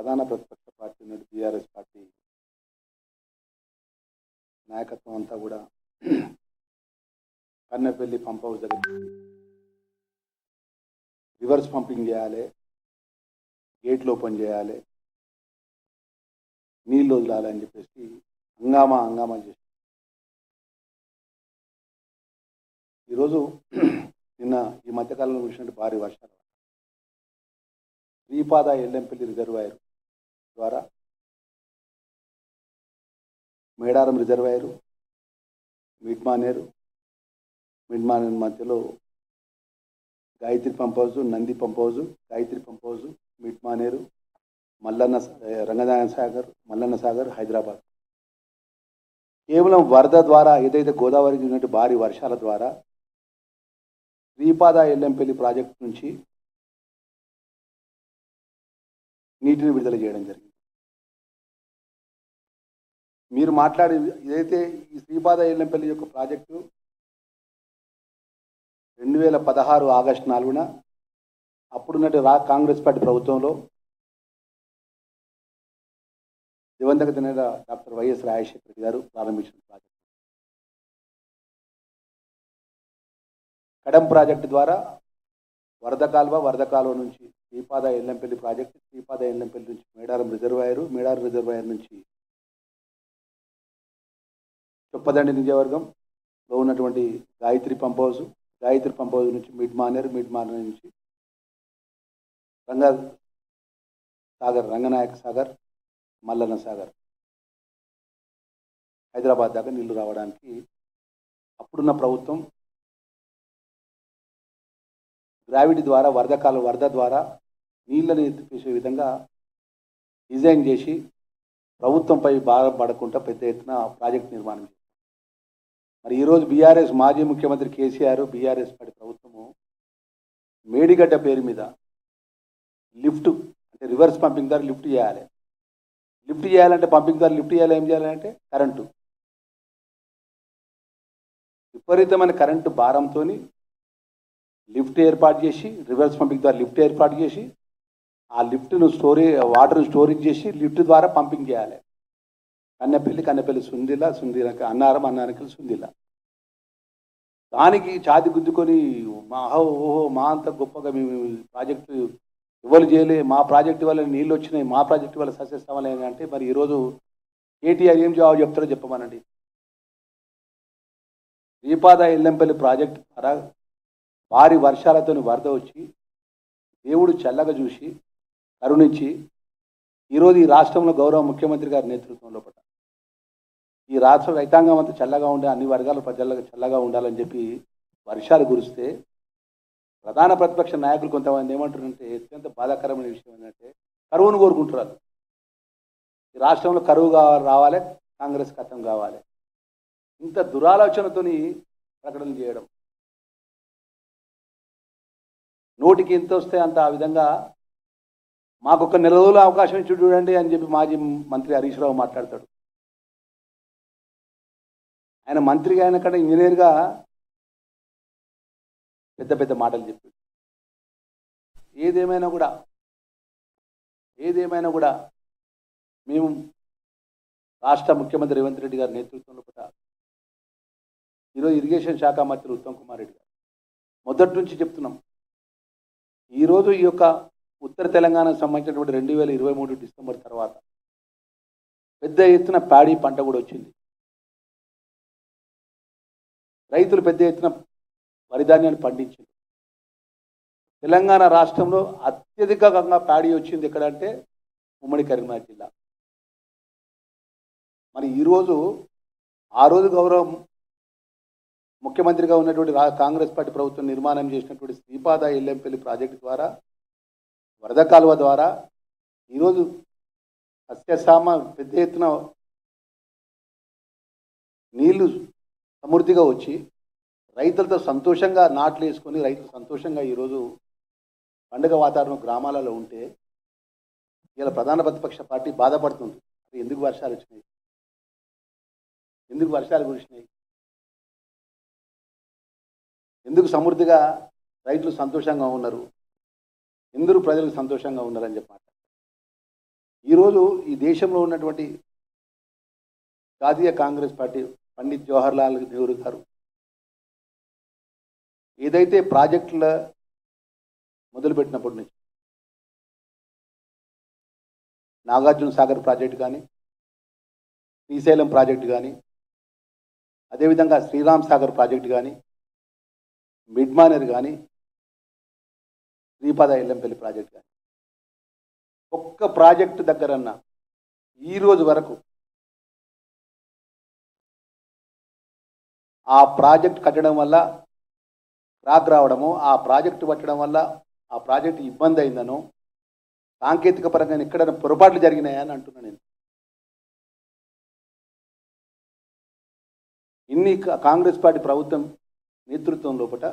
ప్రధాన ప్రతిపక్ష పార్టీ ఉన్నట్టు బీఆర్ఎస్ పార్టీ నాయకత్వం అంతా కూడా కన్నెపల్లి పంప్ హౌస్ దగ్గర రివర్స్ పంపింగ్ చేయాలి, గేట్లు ఓపెన్ చేయాలి, నీళ్ళు వదలాలని చెప్పేసి హంగామా చేసి ఈరోజు నిన్న ఈ మధ్యకాలంలో కురిసినట్టు భారీ వర్షాలు శ్రీపాద ఎల్లంపల్లి రిజర్వాయర్ ద్వారా మేడారం రిజర్వాయరు, మిడ్మానేరు మధ్యలో Gayatri pump house, Nandi pump house, Gayatri pump house, Mid Manair, Ranganayaka Sagar, Mallanna Sagar, Hyderabad. కేవలం వరద ద్వారా ఏదైతే గోదావరికి ఉన్నట్టు భారీ వర్షాల ద్వారా శ్రీపాద ఎల్లంపల్లి ప్రాజెక్టు నుంచి నీటిని విడుదల చేయడం జరిగింది. మీరు మాట్లాడే ఏదైతే ఈ శ్రీపాద ఎల్లంపల్లి యొక్క ప్రాజెక్టు 2016 ఆగస్టు 4న అప్పుడున్నట్టు కాంగ్రెస్ పార్టీ ప్రభుత్వంలో దివంగత నేత డాక్టర్ వైఎస్ రాజశేఖర గారు ప్రారంభించిన ప్రాజెక్టు. కడం ప్రాజెక్టు ద్వారా వరద కాలువ నుంచి శ్రీపాద ఎల్లంపల్లి ప్రాజెక్టు, శ్రీపాద ఎల్లంపల్లి నుంచి మేడారం రిజర్వాయర్ నుంచి చొప్పదండి నియోజకవర్గంలో ఉన్నటువంటి గాయత్రి పంప్ హౌస్ నుంచి మిడ్మానేర్ నుంచి రంగనాయక సాగర్, మల్లన్న సాగర్, హైదరాబాద్ దాకా నీళ్లు రావడానికి అప్పుడున్న ప్రభుత్వం గ్రావిటీ ద్వారా వరద ద్వారా నీళ్ళని ఎత్తిపేసే విధంగా డిజైన్ చేసి ప్రభుత్వంపై భారం పడకుండా పెద్ద ఎత్తున ప్రాజెక్ట్ నిర్మాణం చేశారు. మరి ఈరోజు బీఆర్ఎస్ మాజీ ముఖ్యమంత్రి కేసీఆర్, బీఆర్ఎస్ పార్టీ ప్రభుత్వము మేడిగడ్డ పేరు మీద లిఫ్ట్ అంటే రివర్స్ పంపింగ్ ద్వారా లిఫ్ట్ చేయాలంటే పంపింగ్ ద్వారా లిఫ్ట్ చేయాలి. ఏం చేయాలంటే కరెంటు, విపరీతమైన కరెంటు భారంతో లిఫ్ట్ ఏర్పాటు చేసి, రివర్స్ పంపింగ్ ద్వారా లిఫ్ట్ ఏర్పాటు చేసి ఆ లిఫ్ట్ను వాటర్ను స్టోరేజ్ చేసి లిఫ్ట్ ద్వారా పంపింగ్ చేయాలి. కన్నెపల్లి సుందిల అన్నారం సుందిల. దానికి ఛాతి గుద్దుకొని మా అంత గొప్పగా మేము ప్రాజెక్టు ఇవ్వలు చేయలే, మా ప్రాజెక్టు వల్ల నీళ్ళు వచ్చినాయి, మా ప్రాజెక్టు వల్ల సస్యస్థమలే అంటే మరి ఈరోజు కేటీఆర్ ఏం జవాబు చెప్తారో చెప్పమనండి. శ్రీపాద ఎల్లంపల్లి ప్రాజెక్టు ద్వారా భారీ వర్షాలతో వరద వచ్చి దేవుడు చల్లగా చూసి కరుణించి ఈరోజు ఈ రాష్ట్రంలో గౌరవ ముఖ్యమంత్రి గారి నేతృత్వంలో ఈ రాష్ట్ర రైతాంగం అంతా చల్లగా ఉండే, అన్ని వర్గాల ప్రజలకు చల్లగా ఉండాలని చెప్పి వర్షాలు కురిస్తే ప్రధాన ప్రతిపక్ష నాయకులు కొంతమంది ఏమంటారంటే అత్యంత బాధాకరమైన విషయం ఏంటంటే కరువును కోరుకుంటున్నారు. ఈ రాష్ట్రంలో కరువు రావాలి, కాంగ్రెస్ ఖతం కావాలి. ఇంత దురాలోచనతోని ప్రకటన చేయడం, నోటికి ఎంత వస్తే అంత ఆ విధంగా మాకు ఒక నెల రోజుల అవకాశం ఇచ్చి చూడండి అని చెప్పి మాజీ మంత్రి హరీష్ రావు మాట్లాడతాడు. ఆయన మంత్రిగా అయిన కంటే ఇంజనీర్గా పెద్ద మాటలు చెప్పాడు. ఏదేమైనా కూడా మేము రాష్ట్ర ముఖ్యమంత్రి రేవంత్ రెడ్డి గారి నేతృత్వంలో ఈరోజు ఇరిగేషన్ శాఖ మంత్రి ఉత్తమ్ కుమార్ రెడ్డి గారు మొదటి నుంచి చెప్తున్నాం. ఈరోజు ఈ యొక్క ఉత్తర తెలంగాణకు సంబంధించినటువంటి 2023 డిసెంబర్ తర్వాత పెద్ద ఎత్తున ప్యాడీ పంట కూడా వచ్చింది. రైతులు పెద్ద ఎత్తున వరిధాన్యాన్ని పండించారు. తెలంగాణ రాష్ట్రంలో అత్యధికంగా ప్యాడీ వచ్చింది ఎక్కడంటే ఉమ్మడి కరీంనగర్ జిల్లా. మరి ఈరోజు ఆ రోజు గౌరవ ముఖ్యమంత్రిగా ఉన్నటువంటి కాంగ్రెస్ పార్టీ ప్రభుత్వం నిర్మాణం చేసినటువంటి శ్రీపాద ఎల్లంపల్లి ప్రాజెక్టు ద్వారా వరద కాలువ ద్వారా ఈరోజు సస్యశామ పెద్ద ఎత్తున నీళ్లు సమృద్ధిగా వచ్చి రైతులతో సంతోషంగా నాట్లు వేసుకొని రైతులు సంతోషంగా ఈరోజు పండుగ వాతావరణం గ్రామాలలో ఉంటే ఇలా ప్రధాన ప్రతిపక్ష పార్టీ బాధపడుతుంది. ఎందుకు వర్షాలు వచ్చినాయి, ఎందుకు వర్షాలు కురిసినాయి, ఎందుకు సమృద్ధిగా రైతులు సంతోషంగా ఉన్నారు, ఎందుకు ప్రజలు సంతోషంగా ఉన్నారని చెప్పి ఈరోజు ఈ దేశంలో ఉన్నటువంటి జాతీయ కాంగ్రెస్ పార్టీ పండిత్ జవహర్లాల్ నెహ్రూ గారు ఏదైతే ప్రాజెక్టుల మొదలుపెట్టినప్పటి నుంచి నాగార్జున సాగర్ ప్రాజెక్టు కానీ, శ్రీశైలం ప్రాజెక్టు కానీ, అదేవిధంగా శ్రీరామ్ సాగర్ ప్రాజెక్టు కానీ, మిడ్మానేర్ కానీ, శ్రీపాద ఎల్లంపల్లి ప్రాజెక్టు కానీ, ఒక్క ప్రాజెక్టు దగ్గరన్నా ఈరోజు వరకు ఆ ప్రాజెక్ట్ కట్టడం వల్ల క్రాక్ రావడము, ఆ ప్రాజెక్టు పట్టడం వల్ల ఆ ప్రాజెక్టు ఇబ్బంది అయిందనో, సాంకేతిక పరంగా ఎక్కడైనా పొరపాట్లు జరిగినాయా అని అంటున్నాను నేను. ఇన్ని కాంగ్రెస్ పార్టీ ప్రభుత్వం నేతృత్వం లోపల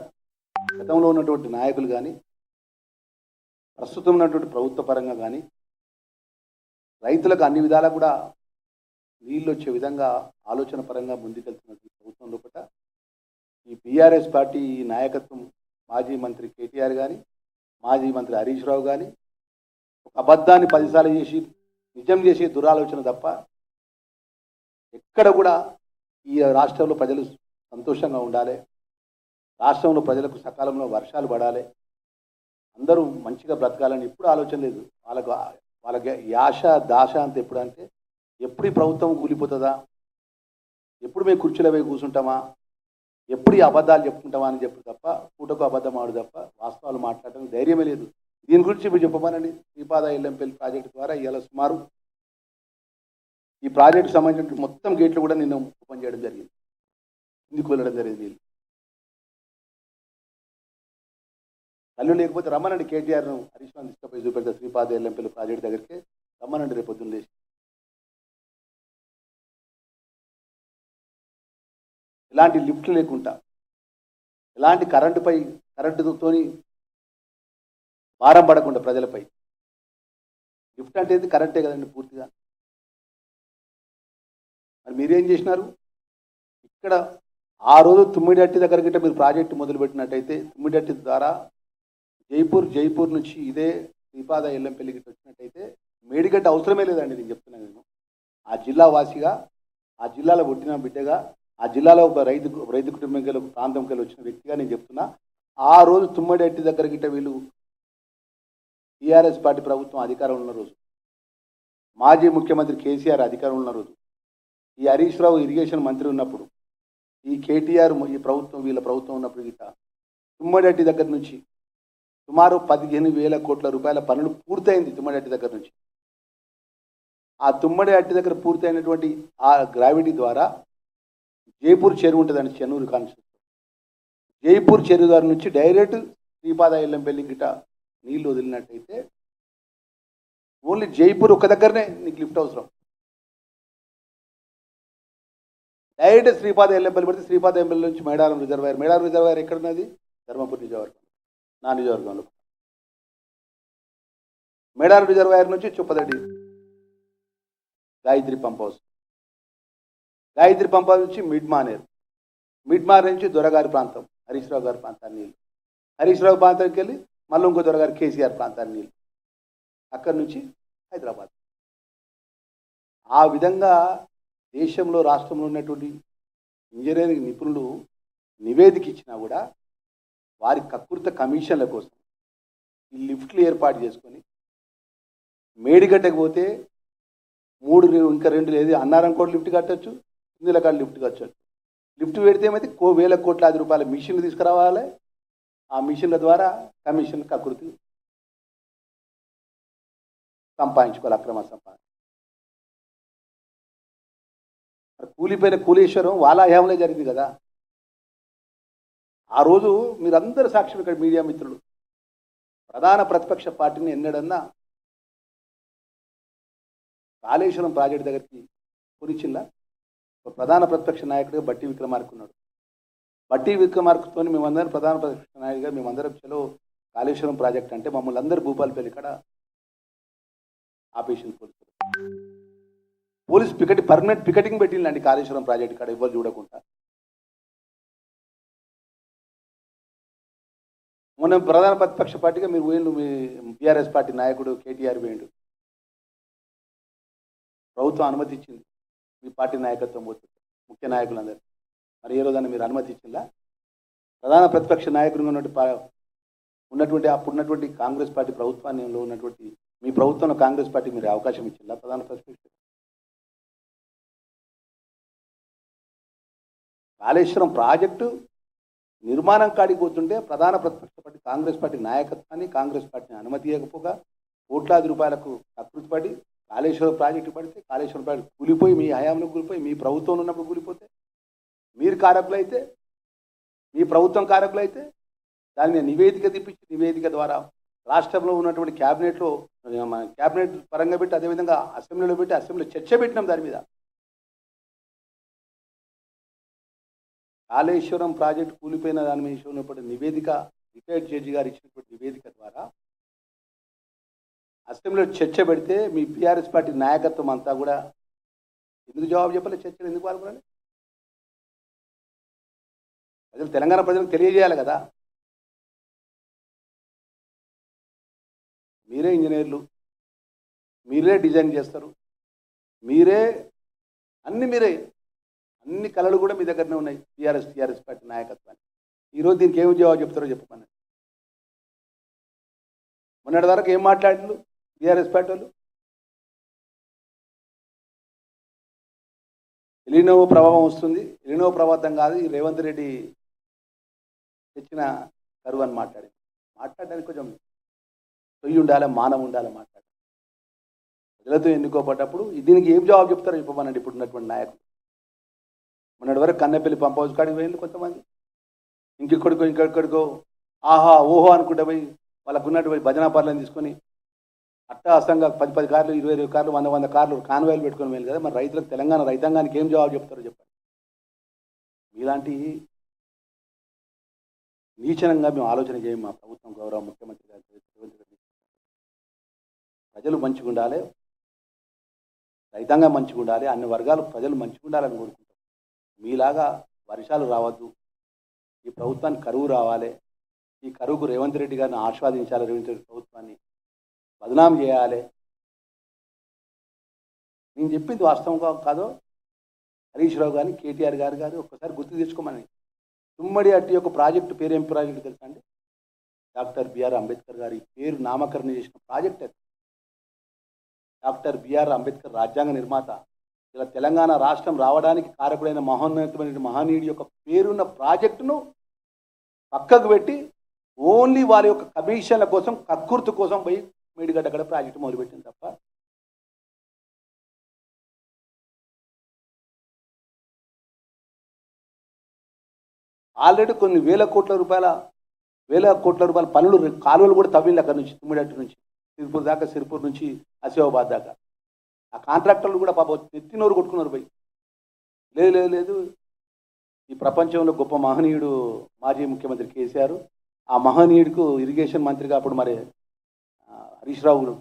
గతంలో ఉన్నటువంటి నాయకులు కానీ, ప్రస్తుతం ఉన్నటువంటి ప్రభుత్వ పరంగా కానీ రైతులకు అన్ని విధాలా కూడా నీళ్ళు వచ్చే విధంగా ఆలోచన పరంగా ముందుకెళ్తున్నటువంటి ప్రభుత్వం లోపల ఈ బీఆర్ఎస్ పార్టీ నాయకత్వం మాజీ మంత్రి కేటీఆర్ కానీ, మాజీ మంత్రి హరీష్ రావు కానీ ఒక అబద్ధాన్ని 10 సార్లు చేసి నిజం చేసే దురాలోచన తప్ప ఎక్కడ కూడా ఈ రాష్ట్రంలో ప్రజలు సంతోషంగా ఉండాలి, రాష్ట్రంలో ప్రజలకు సకాలంలో వర్షాలు పడాలి, అందరూ మంచిగా బ్రతకాలని ఎప్పుడు ఆలోచన లేదు. వాళ్ళకి యాశ దాశ అంత ఎప్పుడు అంటే ఎప్పుడు ఈ ప్రభుత్వం కూలిపోతుందా, ఎప్పుడు మేము కుర్చీలో పోయి కూర్చుంటామా, ఎప్పుడు ఈ అబద్ధాలు చెప్పుకుంటామా అని చెప్పు తప్ప పూటకు అబద్ధం ఆడు తప్ప వాస్తవాలు మాట్లాడడానికి ధైర్యమే లేదు. దీని గురించి ఇప్పుడు చెప్పమనండి. శ్రీపాద ఎల్లంపల్లి ప్రాజెక్టు ద్వారా ఇవాళ సుమారు ఈ ప్రాజెక్టు సంబంధించిన మొత్తం గేట్లు కూడా నిన్న ఓపెన్ చేయడం జరిగింది, ఇందుకు వెళ్ళడం జరిగింది. నీళ్ళు కళ్ళు లేకపోతే రమ్మనండి, కేటీఆర్ను హరీష్ రావు తీసుకుపోయి చూపెడతా శ్రీపాద ఎల్లంపల్లి ప్రాజెక్టు దగ్గరికి రమ్మనండి రేపు పొద్దున్న లేచి. ఎలాంటి లిఫ్ట్లు లేకుండా, ఎలాంటి కరెంటుతోని భారం పడకుండా ప్రజలపై. లిఫ్ట్ అంటే కరెంటే కదండి పూర్తిగా. మరి మీరేం చేసినారు? ఇక్కడ ఆ రోజు తుమ్మిడట్టి దగ్గర గిట్ట మీరు ప్రాజెక్టు మొదలుపెట్టినట్టయితే తుమ్మిడట్టి ద్వారా జైపూర్ నుంచి ఇదే శ్రీపాద ఎల్లంపల్లి గిట్ట వచ్చినట్టయితే మేడిగడ్డ అవసరమే లేదండి. నేను చెప్తున్నాను, నేను ఆ జిల్లా వాసిగా, ఆ జిల్లాలో పుట్టిన బిడ్డగా, ఆ జిల్లాలో ఒక రైతు కుటుంబంకి ఒక ప్రాంతంకి వచ్చిన వ్యక్తిగా నేను చెప్తున్నా. ఆ రోజు తుమ్మడెట్టి దగ్గర గిట్ట వీళ్ళు టీఆర్ఎస్ పార్టీ ప్రభుత్వం అధికారంలో ఉన్న రోజు, మాజీ ముఖ్యమంత్రి కేసీఆర్ అధికారంలో ఉన్న రోజు, ఈ హరీష్ రావు ఇరిగేషన్ మంత్రి ఉన్నప్పుడు, ఈ కేటీఆర్ ఈ ప్రభుత్వం వీళ్ళ ప్రభుత్వం ఉన్నప్పుడు గిట్ట తుమ్మడెట్టి దగ్గర నుంచి సుమారు 15,000 కోట్ల రూపాయల పనులు పూర్తయింది తుమ్మడెట్టి దగ్గర నుంచి. ఆ తుమ్మడెట్టి దగ్గర పూర్తయినటువంటి ఆ గ్రావిటీ ద్వారా జైపూర్ చెరువు ఉంటుందండి, చెన్నూరు కాన్స్టిట్యూన్సీ. జైపూర్ చెరువు ద్వారా నుంచి డైరెక్ట్ శ్రీపాద ఎల్లంపల్లి గిట్ట నీళ్ళు వదిలినట్టయితే ఓన్లీ జైపూర్ ఒక దగ్గరనే నీకు లిఫ్ట్ అవసరం. డైరెక్ట్ శ్రీపాద ఎల్లంపల్లి పడితే శ్రీపాద ఎల్లంపల్లి నుంచి మేడారం రిజర్వాయర్ ఎక్కడున్నది? ధర్మపురి నియోజకవర్గం, నా నియోజకవర్గంలో. మేడారం రిజర్వాయర్ నుంచి Choppadandi Gayatri pump house, Gayatri pump house నుంచి మిడ్మానేర్ నుంచి దొరగారి ప్రాంతం, హరీష్ రావు గారి ప్రాంతాన్ని నీళ్ళు, హరీష్ రావు ప్రాంతానికి వెళ్ళి మళ్ళీ ఇంకో దొరగారి కేసీఆర్ ప్రాంతాన్ని నీళ్ళు, అక్కడి నుంచి హైదరాబాద్. ఆ విధంగా దేశంలో రాష్ట్రంలో ఉన్నటువంటి ఇంజనీరింగ్ నిపుణులు నివేదిక ఇచ్చినా కూడా వారి కకృత కమిషన్ల కోసం ఈ లిఫ్ట్లు ఏర్పాటు చేసుకొని మేడిగడ్డకు పోతే 3 ఇంకా 2 లేదు, అన్నారం కోటి లిఫ్ట్ కట్టచ్చు, ఇందులో కాడ లిఫ్ట్ కట్టచ్చు. లిఫ్ట్ పెడితే ఏమైతే 1,000 కోట్ల రూపాయల మిషన్లు తీసుకురావాలి. ఆ మిషన్ల ద్వారా కమిషన్ కకృతి సంపాదించుకోవాలి, అక్రమ సంపాదన. కూలిపోయిన కూలేశ్వరం వాళ్ళ హయాంలో జరిగింది కదా. ఆ రోజు మీరందరూ సాక్ష్యం, ఇక్కడ మీడియా మిత్రులు, ప్రధాన ప్రతిపక్ష పార్టీని ఎన్నడన్నా కాళేశ్వరం ప్రాజెక్టు దగ్గరికి కొనిచ్చిల్లా? ప్రధాన ప్రతిపక్ష నాయకుడిగా బట్టి విక్రమార్క ఉన్నాడు. బట్టి విక్రమార్కతో మేమందరం ప్రధాన ప్రతిపక్ష నాయకుడిగా మేమందరం చలో కాళేశ్వరం ప్రాజెక్ట్ అంటే మమ్మల్ని అందరూ భూపాలపల్లి ఇక్కడ ఆపేషన్ పోలీస్ పర్మనెంట్ పికెటింగ్ పెట్టిందండి కాళేశ్వరం ప్రాజెక్ట్ ఇక్కడ ఎవరు చూడకుండా. మొన్న ప్రధాన ప్రతిపక్ష పార్టీగా మీరు పోయిండు, మీ బీఆర్ఎస్ పార్టీ నాయకుడు కేటీఆర్ పోయిండు. ప్రభుత్వం అనుమతి ఇచ్చింది. మీ పార్టీ నాయకత్వం పోతుంది, ముఖ్య నాయకులందరూ. మరి ఏ రోజైనా మీరు అనుమతి ఇచ్చిందా? ప్రధాన ప్రతిపక్ష నాయకుడిగా ఉన్నటువంటి అప్పుడున్నటువంటి కాంగ్రెస్ పార్టీ ప్రభుత్వంలో ఉన్నటువంటి మీ ప్రభుత్వంలో కాంగ్రెస్ పార్టీ మీరు అవకాశం ఇచ్చిందా? ప్రధాన ప్రతిపక్ష కాళేశ్వరం ప్రాజెక్టు నిర్మాణం కాడికి పోతుంటే ప్రధాన ప్రతిపక్ష పార్టీ కాంగ్రెస్ పార్టీ నాయకత్వాన్ని, కాంగ్రెస్ పార్టీని అనుమతి ఇవ్వకపోగా కోట్లాది రూపాయలకు ప్రకృతి పడి కాళేశ్వరం ప్రాజెక్టు పడితే కాళేశ్వరం ప్రాజెక్టు కూలిపోయి, మీ హయాంలో కూలిపోయి, మీ ప్రభుత్వంలో ఉన్నప్పుడు కూలిపోతే, మీరు కారకులైతే, మీ ప్రభుత్వం కారకులైతే దాని మీద నివేదిక తెప్పించి నివేదిక ద్వారా రాష్ట్రంలో ఉన్నటువంటి క్యాబినెట్లో క్యాబినెట్ పరంగా పెట్టి, అదేవిధంగా అసెంబ్లీలో పెట్టి అసెంబ్లీలో చర్చ పెట్టినాం దాని మీద. కాళేశ్వరం ప్రాజెక్టు కూలిపోయిన దాని మీద ఉన్నప్పుడు నివేదిక రిటైర్డ్ జడ్జి గారు ఇచ్చినటువంటి నివేదిక ద్వారా అసెంబ్లీలో చర్చ పెడితే మీ బీఆర్ఎస్ పార్టీ నాయకత్వం అంతా కూడా ఎందుకు జవాబు చెప్పాలి? చర్చలు ఎందుకు పాల్గొనాలి? ప్రజలు, తెలంగాణ ప్రజలకు తెలియజేయాలి కదా. మీరే ఇంజనీర్లు, మీరే డిజైన్ చేస్తారు, మీరే అన్ని కళలు కూడా మీ దగ్గరనే ఉన్నాయి టీఆర్ఎస్ పార్టీ నాయకత్వాన్ని. ఈరోజు దీనికి ఏమి జవాబు చెప్తారో చెప్పమని. మొన్నటి వరకు ఏం మాట్లాడారు టీఆర్ఎస్ పార్టీ వాళ్ళు? ఎలినో ప్రభావం వస్తుంది, ఎలినో ప్రభావం కాదు, ఈ రేవంత్ రెడ్డి తెచ్చిన కరువు అని మాట్లాడడానికి కొంచెం పొయ్యి ఉండాలి, మానం ఉండాలి మాట్లాడాలి. ప్రజలతో ఎన్నుకోబడ్డప్పుడు దీనికి ఏం జవాబు చెప్తారో చెప్పమనండి ఇప్పుడు ఉన్నటువంటి నాయకులు. మొన్నటి వరకు కన్నెపల్లి పంప్ హౌస్ కాడికి పోయింది కొంతమంది, ఇంకెక్కడికో ఆహా ఓహో అనుకుంటే పోయి వాళ్ళకు ఉన్నటువంటి భజనా పార్లను తీసుకొని అట్టహాసంగా 10 కార్లు, 20 కార్లు, 100 కార్లు కాన్వాయిలు పెట్టుకొని వెళ్ళి కదా. మరి రైతులకు, తెలంగాణ రైతాంగానికి ఏం జవాబు చెప్తారో చెప్పండి. మీలాంటి నీచనంగా మేము ఆలోచన చేయం. మా ప్రభుత్వం, గౌరవ ముఖ్యమంత్రి గారు రేవంత్ రెడ్డి, ప్రజలు మంచిగా ఉండాలి, రైతాంగం మంచిగా ఉండాలి, అన్ని వర్గాలు ప్రజలు మంచిగా ఉండాలని కోరుకుంటాం. మీలాగా వర్షాలు రావద్దు, ఈ ప్రభుత్వానికి కరువు రావాలి, ఈ కరువుకు రేవంత్ రెడ్డి గారిని ఆస్వాదించాలి, రేవంత్ రెడ్డి ప్రభుత్వాన్ని బదనాం చేయాలి. నేను చెప్పింది వాస్తవం కాదో హరీష్ రావు గారిని, కేటీఆర్ గారు ఒక్కసారి గుర్తు తెచ్చుకోమని. తుమ్మడి అట్టి యొక్క ప్రాజెక్టు పేరు ఏం ప్రాజెక్టు తెలుసా అండి? డాక్టర్ బిఆర్ అంబేద్కర్ గారి పేరు నామకరణం చేసిన ప్రాజెక్ట్ అది. డాక్టర్ బిఆర్ అంబేద్కర్ రాజ్యాంగ నిర్మాత, ఇలా తెలంగాణ రాష్ట్రం రావడానికి కారకుడైన మహోన్నతమైన మహనీయుడి యొక్క పేరున్న ప్రాజెక్టును పక్కకు పెట్టి ఓన్లీ వారి యొక్క కమిషన్ల కోసం, కక్కుర్తు కోసం పోయి మేడిగడ్డ అక్కడ ప్రాజెక్టు మొదలుపెట్టింది తప్ప ఆల్రెడీ కొన్ని వేల కోట్ల రూపాయల పనులు, కాలువలు కూడా తవ్వింది అక్కడ నుంచి, తుమ్మిడట్టు నుంచి సిరిపూర్ దాకా, సిరిపూర్ నుంచి ఆసిఫాబాద్ దాకా. ఆ కాంట్రాక్టర్లు కూడా పాప నెత్తినోరు కొట్టుకున్నారు పోయి. లేదు, ఈ ప్రపంచంలో గొప్ప మహనీయుడు మాజీ ముఖ్యమంత్రి కేసీఆర్, ఆ మహనీయుడికి ఇరిగేషన్ మంత్రిగా అప్పుడు మరి హరీష్ రావు,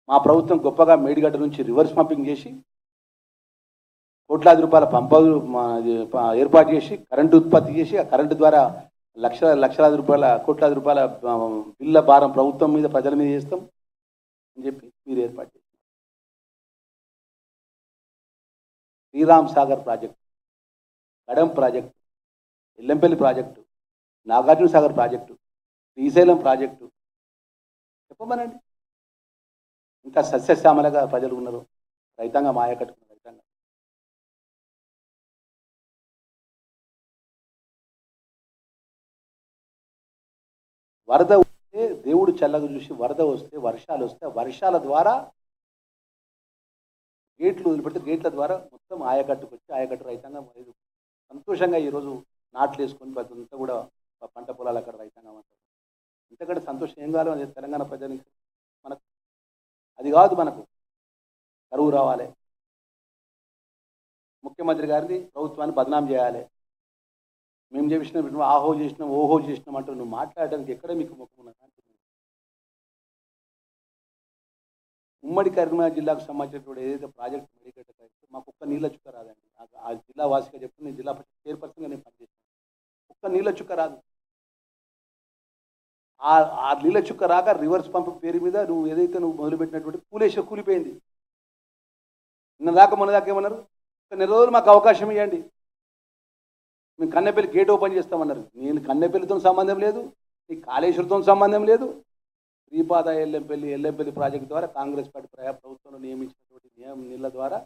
మా ప్రభుత్వం గొప్పగా మేడిగడ్డ నుంచి రివర్స్ పంపింగ్ చేసి కోట్లాది రూపాయల పంపులు ఏర్పాటు చేసి కరెంటు ఉత్పత్తి చేసి, ఆ కరెంటు ద్వారా కోట్లాది రూపాయల బిల్ల భారం ప్రభుత్వం మీద, ప్రజల మీద చేస్తాం అని చెప్పి మీరు ఏర్పాటు చేస్తారు. Sriram Sagar project, Kadem project, Yellampalli project, Nagarjuna Sagar project, Srisailam project చెప్పమనండి. ఇంకా సస్యశ్యామలగా ప్రజలు ఉన్నారు, రైతాంగం ఆయకట్టుకున్న రైతాంగం. వరద వస్తే దేవుడు చల్లగా చూసి వరద వస్తే, వర్షాలు వస్తే, వర్షాల ద్వారా గేట్లు వదిలిపెడితే గేట్ల ద్వారా మొత్తం ఆయకట్టు రైతాంగం సంతోషంగా ఈరోజు నాట్లు వేసుకొని ప్రజలంతా కూడా పంట పొలాలు అక్కడ రైతాంగం అంటారు. ఇంతకంటే సంతోషం ఏం కావాలి అది తెలంగాణ ప్రజలకి? మనకు అది కాదు, మనకు కరువు రావాలి, ముఖ్యమంత్రి గారిని, ప్రభుత్వాన్ని బదనాం చేయాలి, మేము చేసినాం, ఆహో చేసినాం, ఓహో చేసినాం అంటూ నువ్వు మాట్లాడడానికి ఎక్కడ మీకు ముఖం ఉన్నది? ఉమ్మడి కరీంనగర్ జిల్లాకు సంబంధించినటువంటి ఏదైతే ప్రాజెక్ట్ మేడిగడ్డ ప్రాజెక్టు, మాకు ఒక్క నీళ్ళ చుక్క రాదండి. ఆ జిల్లా వాసిగా చెప్తే నేను జిల్లా పరిషత్ చైర్పర్సన్గా నేను పనిచేస్తాను. ఒక్క నీళ్ళ చుక్క రాదు. ఆ నీళ్ళ చుక్క రాక రివర్స్ పంప్ పేరు మీద నువ్వు ఏదైతే నువ్వు మొదలుపెట్టినటువంటి కూలిపోయింది. మొన్న దాకా ఏమన్నారు, ఒక నెల రోజులు మాకు అవకాశం ఇవ్వండి, మేము కన్నెపల్లి గేట్ ఓపెన్ చేస్తామన్నారు. నేను కన్నెపల్లితో సంబంధం లేదు, ఈ కాళేశ్వరంతో సంబంధం లేదు. శ్రీపాద ఎల్లంపల్లి ప్రాజెక్టు ద్వారా కాంగ్రెస్ పార్టీ ప్రభుత్వంలో నియమించినటువంటి నీళ్ళ ద్వారా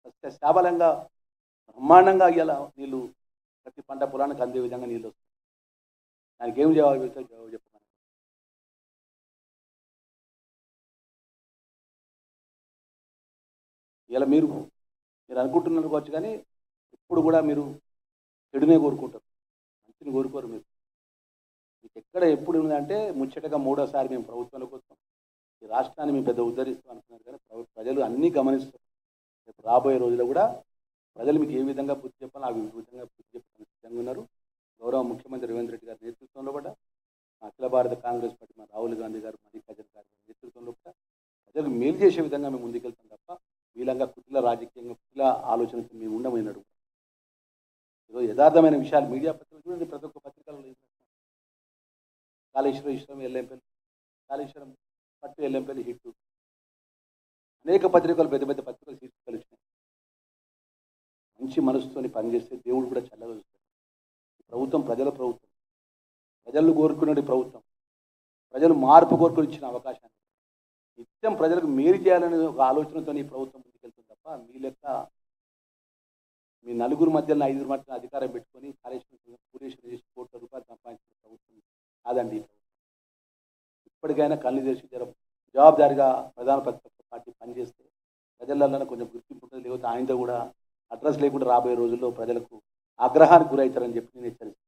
సస్యశ్యామలంగా బ్రహ్మాండంగా ఇలా నీళ్ళు ప్రతి పంట పొలానికి అందే విధంగా నీళ్ళు వస్తాయి. దానికి ఏం జవాబు చెప్పమని. ఇలా మీరు అనుకుంటున్నారు కావచ్చు, కానీ ఇప్పుడు కూడా మీరు చెడునే కోరుకుంటారు, మంచిని కోరుకోరు. మీరు మీకు ఎక్కడ ఎప్పుడు ఉందంటే ముచ్చటగా మూడోసారి మేము ప్రభుత్వంలోకి వస్తాం, ఈ రాష్ట్రాన్ని మేము పెద్ద ఉద్ధరిస్తాం అనుకున్నారు, కానీ ప్రజలు అన్నీ గమనిస్తారు. రేపు రాబోయే రోజుల్లో కూడా ప్రజలు మీకు ఏ విధంగా బుద్ధి చెప్పాలో ఆ విధంగా బుద్ధి చెప్పడానికి సిద్ధంగా ఉన్నారు. గౌరవ ముఖ్యమంత్రి రేవంత్ రెడ్డి గారి నేతృత్వంలో కూడా అఖిల భారత కాంగ్రెస్ పార్టీ రాహుల్ గాంధీ గారు, మల్లికార్జున గారి నేతృత్వంలో కూడా ప్రజలకు మేలు చేసే విధంగా మేము ముందుకెళ్తాం తప్ప వీళ్ళంగా కుటిల రాజకీయంగా కుటిల ఆలోచనతో మేము ఉండమైనాడు. ఈరోజు యథార్థమైన విషయాలు మీడియా పత్రికలు చూడండి, ప్రతి ఒక్క పత్రికల్లో కాళేశ్వరం ఎల్లంపల్లి, కాళేశ్వరం పట్టు ఎల్లంపల్లి హిట్టు, అనేక పత్రికలు పెద్ద పెద్ద పత్రికలు శీర్షికలు వచ్చినాయి. మంచి మనసుతోని పనిచేస్తే దేవుడు కూడా చల్లగా చూస్తాడు. ప్రభుత్వం ప్రజల ప్రభుత్వం, ప్రజలు కోరుకునే ప్రభుత్వం, ప్రజలు మార్పు కోరుకుని ఇచ్చిన అవకాశాన్ని నిత్యం ప్రజలకు మేలు చేయాలనే ఒక ఆలోచనతో ఈ ప్రభుత్వం ముందుకెళ్తుంది తప్ప మీ లెక్క మీ నలుగురు మధ్యలో 5 మధ్యలో అధికారం పెట్టుకొని కాళేశ్వరం పూరేశ్వరం చేసి కోట్ల రూపాయలు సంపాదించిన ప్రభుత్వం కాదండి. ఇప్పటికైనా కళ్ళు తెరిచి జవాబుదారిగా ప్రధాన ప్రతిపక్ష పార్టీ పనిచేస్తే ప్రజలలో కొంచెం గుర్తింపు ఉంటుంది. లేకపోతే ఆయనతో కూడా అడ్రస్ లేకుండా రాబోయే రోజుల్లో ప్రజలకు ఆగ్రహానికి గురవుతారని చెప్పి నేను హెచ్చరిస్తాను.